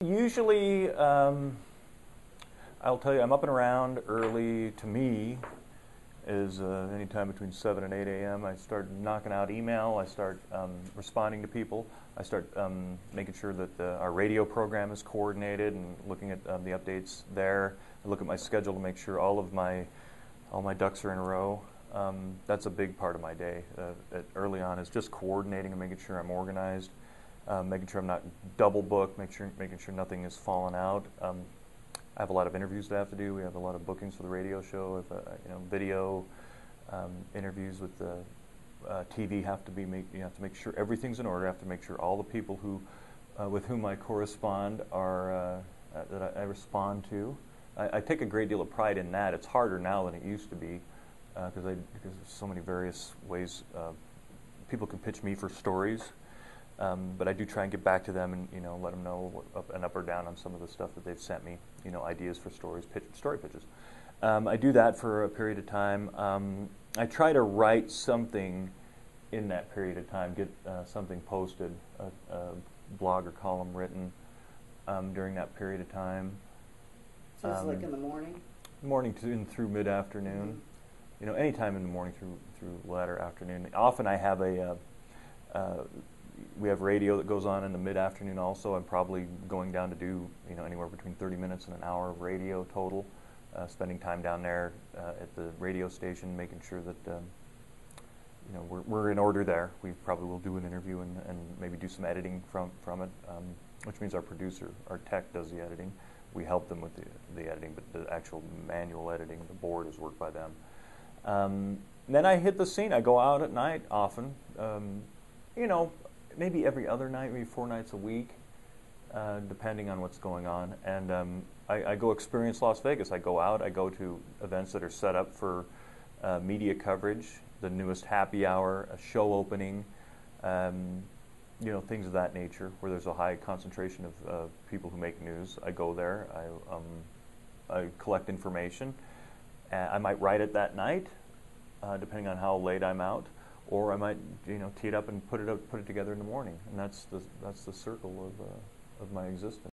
Usually, I'll tell you, I'm up and around early. To me, is anytime between 7 and 8 a.m. I start knocking out email. I start responding to people. I start making sure that our radio program is coordinated and looking at the updates there. I look at my schedule to make sure all my ducks are in a row. That's a big part of my day. Early on is just coordinating and making sure I'm organized, making sure I'm not double booked, making sure nothing is falling out. I have a lot of interviews that I have to do. We have a lot of bookings for the radio show. Video interviews with the TV have to be you have to make sure everything's in order. I have to make sure all the people with whom I correspond are that I respond to. I take a great deal of pride in that. It's harder now than it used to be because there's so many various ways people can pitch me for stories. But I do try and get back to them and let them know up or down on some of the stuff that they've sent me. Ideas for stories, story pitches. I do that for a period of time. I try to write something in that period of time, get something posted, a blog or column written during that period of time. So it's like in the morning? Morning through mid-afternoon. Mm-hmm. Anytime in the morning through latter afternoon. Often I have we have radio that goes on in the mid-afternoon also. I'm probably going down to do anywhere between 30 minutes and an hour of radio total, spending time down there at the radio station, making sure that we're in order there. We probably will do an interview and maybe do some editing from it, which means our producer, our tech, does the editing. We help them with the editing, but the actual manual editing, the board is worked by them. Then I hit the scene. I go out at night often. Maybe every other night, maybe 4 nights a week, depending on what's going on. And I go experience Las Vegas. I go out. I go to events that are set up for media coverage, the newest happy hour, a show opening, things of that nature, where there's a high concentration of people who make news. I go there. I collect information. I might write it that night, depending on how late I'm out. Or I might, tee it up and put it together in the morning, and that's the circle of my existence.